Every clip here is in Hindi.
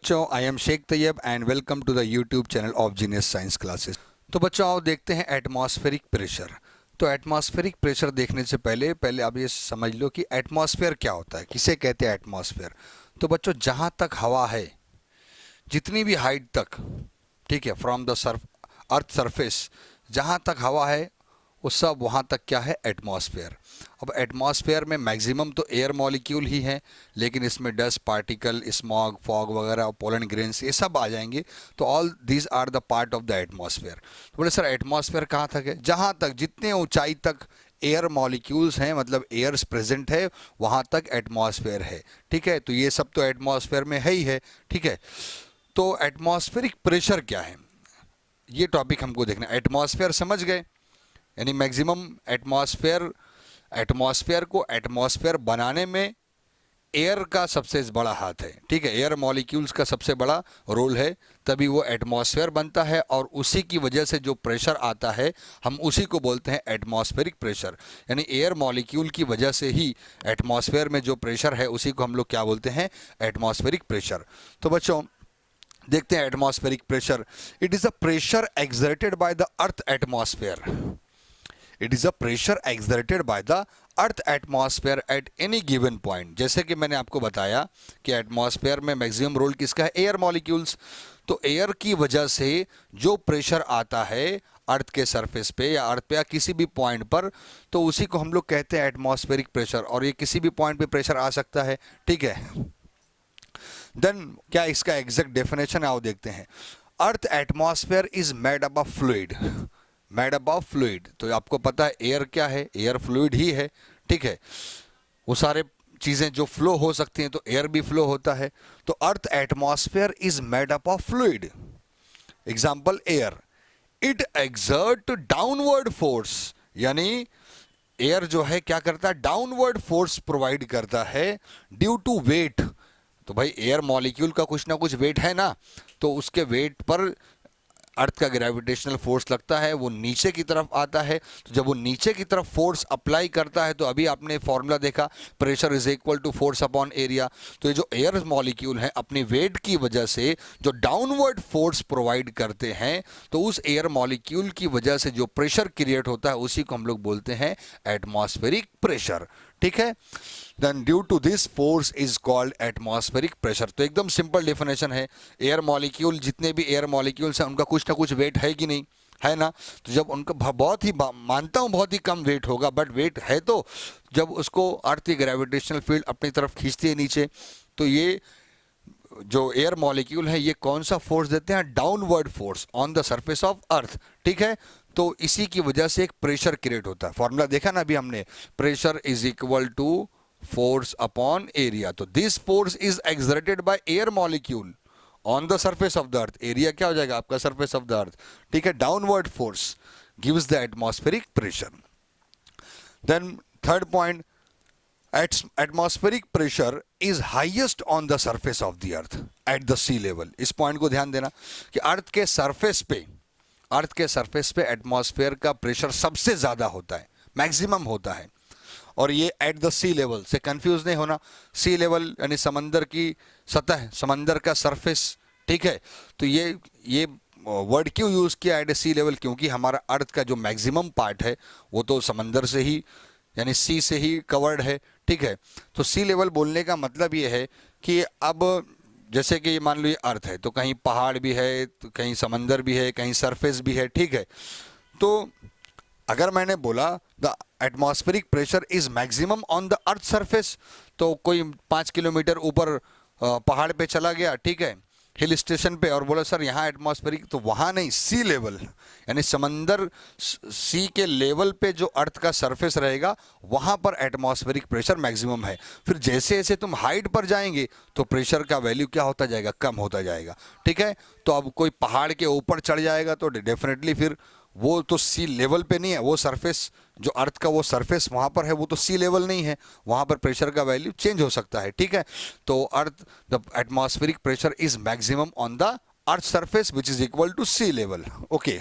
बच्चों, I am Sheikh Tayyab and welcome to the YouTube channel of genius science classes. तो बच्चों आओ देखते हैं एटमॉस्फेरिक प्रेशर। तो एटमॉस्फेरिक प्रेशर देखने से पहले आप ये समझ लो कि एटमॉस्फेयर क्या होता है, किसे कहते हैं एटमॉस्फेयर। तो बच्चों जहाँ तक हवा है, जितनी भी हाइट तक, ठीक है, फ्रॉम द अर्थ सरफेस जहाँ तक हवा है वो सब वहाँ तक क्या है, एटमॉस्फेयर। अब एटमॉस्फेयर में मैक्सिमम तो एयर मॉलिक्यूल ही है, लेकिन इसमें डस्ट पार्टिकल, स्मॉग, फॉग वगैरह, पोलन ग्रेन्स, ये सब आ जाएंगे। तो all these are the part of the atmosphere. तो बोले सर एटमॉस्फेयर कहाँ तक है? जहाँ तक, जितने ऊंचाई तक एयर मॉलिक्यूल्स हैं, मतलब एयर्स प्रेजेंट है, वहाँ तक एटमॉस्फेयर है। ठीक है, तो ये सब तो एटमॉस्फेयर में है ही है। ठीक है, तो एटमॉस्फेरिक प्रेशर क्या है, ये टॉपिक हमको देखना। एटमॉस्फेयर समझ गए, यानी मैक्सिमम एटमॉस्फेयर को एटमॉस्फेयर बनाने में एयर का सबसे बड़ा हाथ है। ठीक है, एयर मॉलिक्यूल्स का सबसे बड़ा रोल है, तभी वो एटमॉस्फेयर बनता है, और उसी की वजह से जो प्रेशर आता है हम उसी को बोलते हैं एटमॉस्फेरिक प्रेशर। यानी एयर मॉलिक्यूल की वजह से ही एटमॉस्फेयर में जो प्रेशर है उसी को हम लोग क्या बोलते हैं, एटमॉस्फेरिक प्रेशर। तो बच्चों देखते हैं atmospheric pressure. It is a pressure exerted by the earth atmosphere. It is a pressure exerted by the earth atmosphere at any given point. जैसे कि मैंने आपको बताया कि एटमॉस्फेयर में मैक्सिमम रोल किसका है, एयर मॉलिक्यूल्स। तो एयर की वजह से जो प्रेशर आता है अर्थ के सरफेस पे या अर्थ पे या किसी भी पॉइंट पर, तो उसी को हम लोग कहते हैं एटमॉस्फेरिक प्रेशर। और ये किसी भी पॉइंट पे प्रेशर आ सकता है। ठीक है, देन क्या इसका एग्जैक्ट डेफिनेशन आओ देखते हैं। Earth atmosphere is made up of fluid. Made up of fluid, तो आपको पता है एयर क्या है, एयर फ्लूइड ही है। ठीक है, वो सारे चीज़ें जो फ्लो हो सकती हैं, तो एयर भी फ्लो होता है। तो earth atmosphere is made up of fluid. Example air, it exert downward force, यानी एयर जो है क्या करता है, डाउनवर्ड फोर्स प्रोवाइड करता है ड्यू टू वेट। तो भाई एयर मॉलिक्यूल का कुछ ना कुछ वेट है ना, तो उसके वेट पर अर्थ का ग्रेविटेशनल फोर्स लगता है, वो नीचे की तरफ आता है। तो जब वो नीचे की तरफ फोर्स अप्लाई करता है, तो अभी आपने फॉर्मूला देखा, pressure is equal to force upon area. तो ये जो एयर मॉलिक्यूल है अपनी वेट की वजह से जो डाउनवर्ड फोर्स प्रोवाइड करते हैं, तो उस एयर मॉलिक्यूल की वजह से जो प्रेशर क्रिएट होता है उसी को हम लोग बोलते हैं एटमॉस्फेरिक प्रेशर। ठीक है, then due to this force is called atmospheric pressure. तो एकदम सिंपल डेफिनेशन है। एयर मॉलिक्यूल, जितने भी एयर मॉलिक्यूल्स हैं उनका कुछ ना कुछ वेट है कि नहीं, है ना। तो जब उनका बहुत ही, मानता हूँ बहुत ही कम वेट होगा, बट वेट है, तो जब उसको अर्थ की ग्रेविटेशनल फील्ड अपनी तरफ खींचती है नीचे, तो ये जो एयर मॉलिक्यूल है ये कौन सा फोर्स देते हैं, downward force on the surface of earth. ठीक है, तो इसी की वजह से एक प्रेशर क्रिएट होता है। फॉर्मूला देखा ना अभी हमने, pressure is equal to force upon area. तो this force is exerted by air molecule on the surface of the earth. Area क्या हो जाएगा आपका, सरफेस ऑफ द अर्थ। ठीक है, downward force gives the atmospheric pressure. Then third point, atmospheric pressure is highest on the surface of the earth at the sea level. इस पॉइंट को ध्यान देना कि अर्थ के सरफेस पे एटमॉस्फेयर का प्रेशर सबसे ज्यादा होता है, मैक्सिमम होता है। और ये एट द सी लेवल से कंफ्यूज नहीं होना। सी लेवल यानी समंदर की सतह, समंदर का सरफेस। ठीक है, तो ये वर्ड क्यों यूज किया एट सी लेवल, क्योंकि हमारा अर्थ का जो मैक्सिमम पार्ट है वो तो समंदर से ही, यानी सी से ही कवर्ड है। ठीक है, तो सी लेवल बोलने का मतलब ये है कि अब जैसे कि मान लो ये अर्थ है, तो कहीं पहाड़ भी है, तो कहीं समंदर भी है, कहीं सरफेस भी है। ठीक है, तो अगर मैंने बोला the atmospheric pressure is maximum on the earth surface, तो कोई 5 किलोमीटर ऊपर पहाड़ पे चला गया, ठीक है, हिल स्टेशन पे, और बोला सर यहाँ एटमॉस्फेरिक, तो वहाँ नहीं, सी लेवल यानी समंदर सी के लेवल पे जो अर्थ का सरफेस रहेगा वहाँ पर एटमॉस्फेरिक प्रेशर मैक्सिमम है। फिर जैसे जैसे तुम हाइट पर जाएंगे तो प्रेशर का वैल्यू क्या होता जाएगा, कम होता जाएगा। ठीक है, तो अब कोई पहाड़ के ऊपर चढ़ जाएगा तो डेफिनेटली फिर वो तो सी लेवल पे नहीं है, वो सरफेस जो अर्थ का वो सरफेस वहाँ पर है वो तो सी लेवल नहीं है, वहाँ पर प्रेशर का वैल्यू चेंज हो सकता है। ठीक है, तो earth the atmospheric pressure is maximum on the earth surface which is equal to sea level. Okay,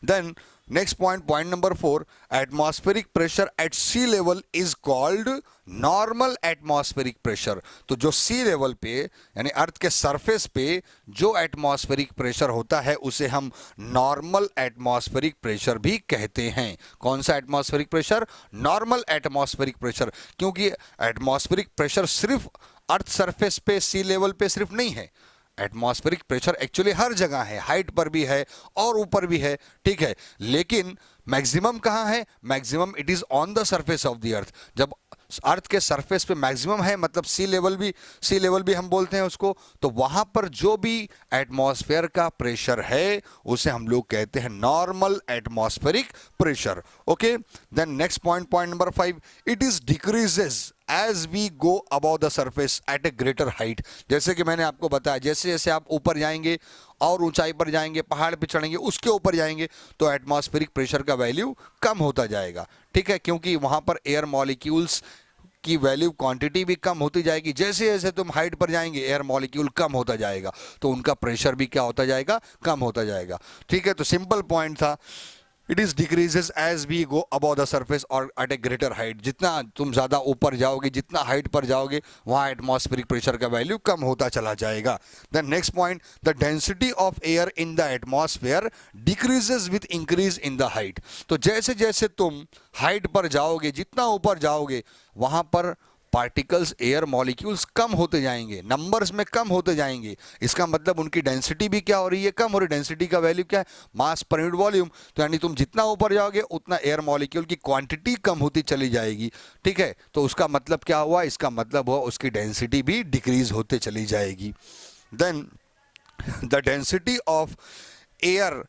then next point, point number 4, atmospheric pressure at sea level is called normal atmospheric pressure. तो जो सी लेवल पे यानी अर्थ के सरफेस पे जो एटमॉस्फेरिक प्रेशर होता है उसे हम नॉर्मल एटमॉस्फेरिक प्रेशर भी कहते हैं। कौन सा atmospheric pressure? Normal atmospheric pressure, क्योंकि एटमॉस्फेरिक प्रेशर सिर्फ अर्थ सरफेस पे सी लेवल पे सिर्फ नहीं है। एटमॉस्फेरिक प्रेशर एक्चुअली हर जगह है, हाइट पर भी है और ऊपर भी है, ठीक है, लेकिन मैक्सिमम कहाँ है? Maximum it is on the surface of the अर्थ। जब अर्थ के सरफेस पे मैक्सिमम है, मतलब सी लेवल भी हम बोलते हैं उसको, तो वहां पर जो भी एटमॉस्फेयर का प्रेशर है उसे हम लोग कहते हैं normal atmospheric pressure. Okay, then next point, point number 5, it is decreases as we go above the surface at a greater height. जैसे कि मैंने आपको बताया, जैसे जैसे आप ऊपर जाएंगे और ऊंचाई पर जाएंगे, पहाड़ पे चढ़ेंगे, उसके ऊपर जाएंगे, तो एटमॉस्फेरिक प्रेशर का वैल्यू कम होता जाएगा, ठीक है, क्योंकि वहां पर एयर मॉलिक्यूल्स की वैल्यू क्वांटिटी भी कम होती जाएगी। जैसे जैसे तुम हाइट पर जाएंगे एयर मॉलिक्यूल कम होता जाएगा, तो उनका प्रेशर भी क्या होता जाएगा? कम होता जाएगा, ठीक है। तो सिंपल पॉइंट था, it is decreases as we go above the surface और एट ए ग्रेटर हाइट। जितना तुम ज़्यादा ऊपर जाओगे, जितना हाइट पर जाओगे, वहाँ एटमॉस्फेरिक प्रेशर का वैल्यू कम होता चला जाएगा। The next point, the density of air in the atmosphere decreases with increase in the height. तो जैसे जैसे तुम हाइट पर जाओगे, जितना ऊपर जाओगे, वहाँ पर पार्टिकल्स, एयर मॉलिक्यूल्स कम होते जाएंगे, नंबर्स में कम होते जाएंगे। इसका मतलब उनकी डेंसिटी भी क्या हो रही है? कम हो रही है। डेंसिटी का वैल्यू क्या है? मास पर यूनिट वॉल्यूम। तो यानी तुम जितना ऊपर जाओगे उतना एयर मॉलिक्यूल की क्वांटिटी कम होती चली जाएगी, ठीक है। तो उसका मतलब क्या हुआ? इसका मतलब हुआ उसकी डेंसिटी भी डिक्रीज होते चली जाएगी। Then the density of air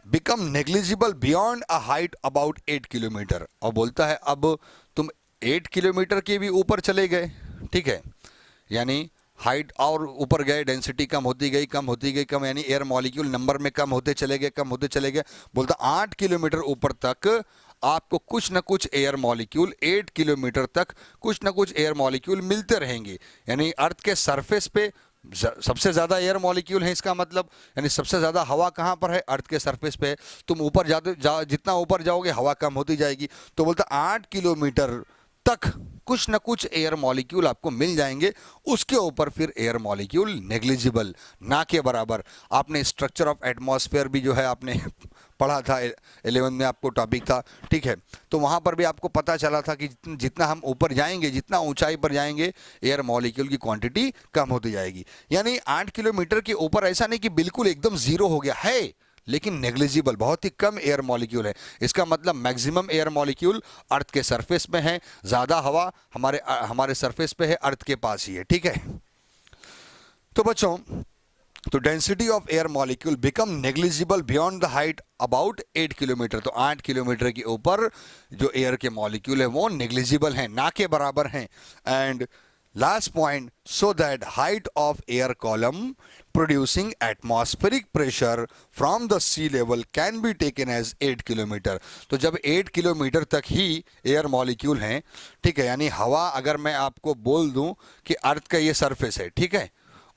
become negligible beyond a height about 8 kilometre. और बोलता है अब तुम 8 किलोमीटर के भी ऊपर चले गए, ठीक है, यानी हाइट और ऊपर गए, डेंसिटी कम होती गई, कम होती गई, कम, यानी एयर मॉलिक्यूल नंबर में कम होते चले गए, कम होते चले गए। बोलता 8 किलोमीटर ऊपर तक आपको कुछ ना कुछ एयर मॉलिक्यूल, 8 किलोमीटर तक कुछ ना कुछ एयर मॉलिक्यूल मिलते रहेंगे। यानी अर्थ के सरफेस पे सबसे ज़्यादा एयर मॉलिक्यूल है, इसका मतलब यानी सबसे ज़्यादा हवा कहाँ पर है? अर्थ के सरफेस पे। तुम ऊपर जितना ऊपर जाओगे हवा कम होती जाएगी। तो बोलता 8 किलोमीटर तक कुछ ना कुछ एयर मॉलिक्यूल आपको मिल जाएंगे, उसके ऊपर फिर एयर मॉलिक्यूल नेग्लिजिबल, ना के बराबर। आपने स्ट्रक्चर ऑफ एटमॉस्फेयर भी जो है आपने पढ़ा था, 11 में आपको टॉपिक था, ठीक है। तो वहाँ पर भी आपको पता चला था कि जितना हम ऊपर जाएंगे, जितना ऊंचाई पर जाएंगे, एयर मॉलिक्यूल की क्वांटिटी कम होती जाएगी। यानी 8 किलोमीटर के ऊपर ऐसा नहीं कि बिल्कुल एकदम जीरो हो गया है, लेकिन नेग्लिजिबल, बहुत ही कम एयर मॉलिक्यूल है। इसका मतलब मैक्सिमम एयर मॉलिक्यूल अर्थ के सरफेस में है, ज़्यादा हवा हमारे सरफेस पे है, अर्थ के पास ही है, ठीक है। तो बच्चों, तो density of air molecule become negligible beyond the height about 8 kilometre. तो 8 किलोमीटर के ऊपर जो एयर के मॉलिक्यूल है वो नेग्लिजिबल हैं, ना के बराबर हैं। And last point, so that height of air column producing atmospheric pressure from the sea level can be taken as 8 kilometre. तो जब 8 किलोमीटर तक ही एयर मॉलिक्यूल हैं, ठीक है, यानी हवा, अगर मैं आपको बोल दूं कि अर्थ का ये सरफेस है, ठीक है,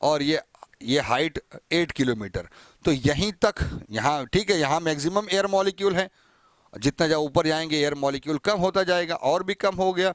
और ये हाइट 8 किलोमीटर, तो यहीं तक, यहाँ, ठीक है, यहाँ मैक्सिमम एयर मॉलिक्यूल है। जितना जब ऊपर जाएंगे एयर मॉलिक्यूल कम होता जाएगा, और भी कम हो गया,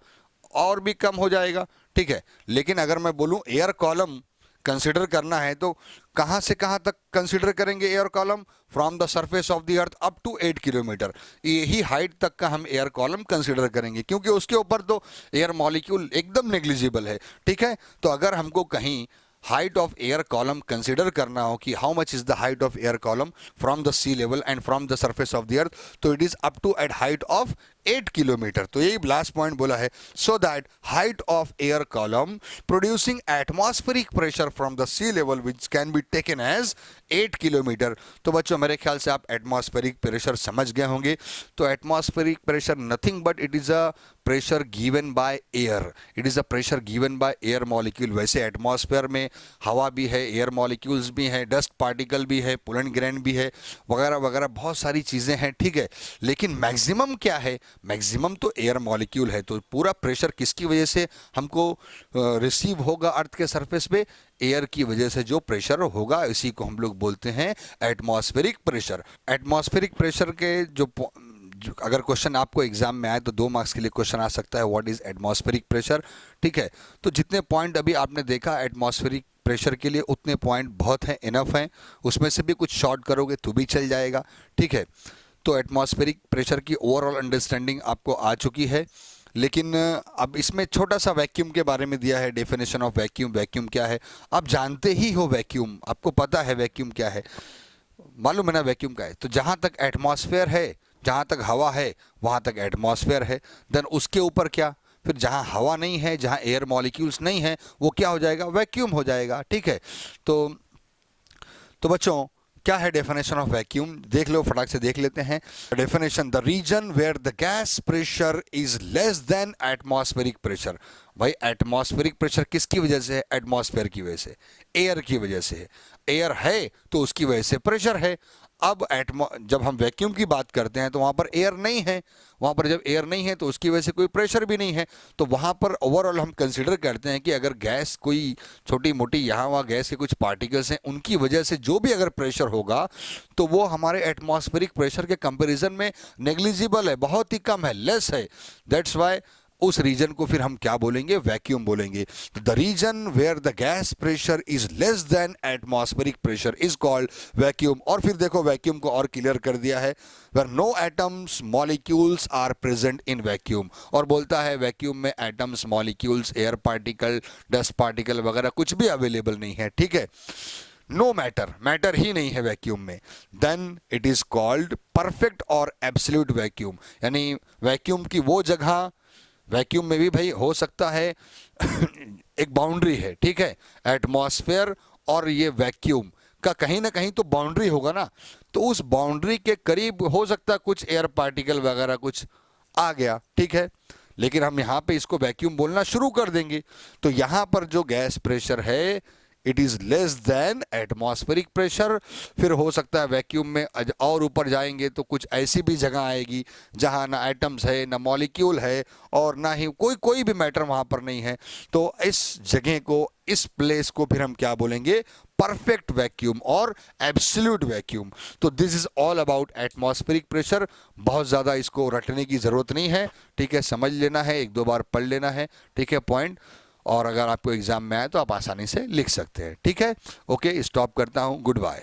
और भी कम हो जाएगा, ठीक है। लेकिन अगर मैं बोलूं एयर कॉलम कंसिडर करना है, तो कहां से कहां तक कंसिडर करेंगे air column? From the surface of the earth up to 8 kilometre, यही हाइट तक का हम एयर कॉलम कंसिडर करेंगे, क्योंकि उसके ऊपर तो एयर मॉलिक्यूल एकदम नेग्लिजिबल है, ठीक है। तो अगर हमको कहीं height of air column consider करना हो कि how much is the height of air column from the sea level and from the surface of the earth, तो it is up to at height of 8 kilometre. तो यही लास्ट पॉइंट बोला है, so that height of air column producing atmospheric pressure from the sea level which can be taken as 8 kilometre. तो बच्चों, मेरे ख्याल से आप एटमॉस्फेरिक प्रेशर समझ गए होंगे। तो atmospheric pressure nothing but it is a pressure given by air, it is a pressure given by air molecule. वैसे एटमॉस्फेयर में हवा भी है, एयर मॉलिक्यूल्स भी हैं, डस्ट पार्टिकल भी है, पोलन ग्रेन भी है, वगैरह वगैरह बहुत सारी चीज़ें हैं, ठीक है। लेकिन मैक्सिमम क्या है? मैक्सिमम तो एयर मॉलिक्यूल है। तो पूरा प्रेशर किसकी वजह से हमको रिसीव होगा अर्थ के सरफेस पे? एयर की वजह से जो प्रेशर होगा इसी को हम लोग बोलते हैं एटमॉस्फेरिक प्रेशर। एटमॉस्फेरिक प्रेशर के अगर क्वेश्चन आपको एग्जाम में आए तो 2 मार्क्स के लिए क्वेश्चन आ सकता है, व्हाट इज एटमॉस्फेरिक प्रेशर। ठीक है, तो जितने पॉइंट अभी आपने देखा एटमॉस्फेरिक प्रेशर के लिए उतने पॉइंट बहुत हैं, इनफ हैं। उसमें से भी कुछ शॉर्ट करोगे तो भी चल जाएगा। ठीक है, तो एटमॉस्फेरिक प्रेशर की ओवरऑल अंडरस्टैंडिंग आपको आ चुकी है। लेकिन अब इसमें छोटा सा वैक्यूम के बारे में दिया है, डेफिनेशन ऑफ वैक्यूम। वैक्यूम क्या है आप जानते ही हो, वैक्यूम आपको पता है वैक्यूम क्या है, मालूम है ना वैक्यूम का है। तो जहां तक एटमॉस्फेयर है, जहां तक हवा है वहां तक एटमॉस्फेयर है। देन उसके ऊपर क्या, फिर जहां हवा नहीं है, जहां एयर मॉलिक्यूल्स नहीं है, वो क्या हो जाएगा? वैक्यूम हो जाएगा। ठीक है, तो बच्चों क्या है डेफिनेशन ऑफ वैक्यूम, देख लो, फटाक से देख लेते हैं definition. The region where the gas pressure is less than atmospheric pressure. भाई एटमॉस्फेरिक प्रेशर किसकी वजह से है? एटमॉस्फेयर की वजह से, एयर की वजह से है। एयर है तो उसकी वजह से प्रेशर है। अब जब हम वैक्यूम की बात करते हैं तो वहां पर एयर नहीं है, वहां पर जब एयर नहीं है तो उसकी वजह से कोई प्रेशर भी नहीं है। तो वहां पर ओवरऑल हम कंसीडर करते हैं कि अगर गैस कोई छोटी मोटी यहाँ वहाँ गैस के कुछ पार्टिकल्स हैं, उनकी वजह से जो भी अगर प्रेशर होगा तो वो हमारे एटमॉस्फेरिक प्रेशर के कंपेरिजन में नेग्लिजिबल है, बहुत ही कम है, लेस है। दैट्स वाई उस रीजन को फिर हम क्या बोलेंगे? वैक्यूम बोलेंगे। The region where the gas pressure is less than atmospheric pressure is called vacuum. और फिर देखो वैक्यूम को और क्लियर कर दिया है, where no atoms molecules are present in vacuum. और बोलता है वैक्यूम में atoms molecules air particle dust particle वगैरह कुछ भी अवेलेबल नहीं है। ठीक है, नो मैटर, मैटर ही नहीं है वैक्यूम में। Then it is called perfect और एब्सोल्यूट वैक्यूम। यानी वैक्यूम की वो जगह, वैक्यूम में भी भाई हो सकता है एक बाउंड्री है, ठीक है, एटमॉस्फेयर और ये वैक्यूम का कहीं ना कहीं तो बाउंड्री होगा ना, तो उस बाउंड्री के करीब हो सकता है कुछ एयर पार्टिकल वगैरह कुछ आ गया। ठीक है, लेकिन हम यहाँ पे इसको वैक्यूम बोलना शुरू कर देंगे। तो यहाँ पर जो गैस प्रेशर है it is less than atmospheric pressure. फिर हो सकता है वैक्यूम में और ऊपर जाएंगे तो कुछ ऐसी भी जगह आएगी जहां ना एटम्स है, ना मॉलिक्यूल है, और ना ही कोई भी मैटर वहां पर नहीं है। तो इस जगह को, इस प्लेस को फिर हम क्या बोलेंगे? परफेक्ट वैक्यूम और एब्सोल्यूट वैक्यूम। तो this is all about atmospheric pressure. बहुत ज़्यादा इसको रटने की ज़रूरत नहीं है। ठीक है, समझ लेना है, 1-2 बार पढ़ लेना है। ठीक है पॉइंट, और अगर आपको एग्जाम में आए तो आप आसानी से लिख सकते हैं। ठीक है, ओके, स्टॉप करता हूं, गुड बाय।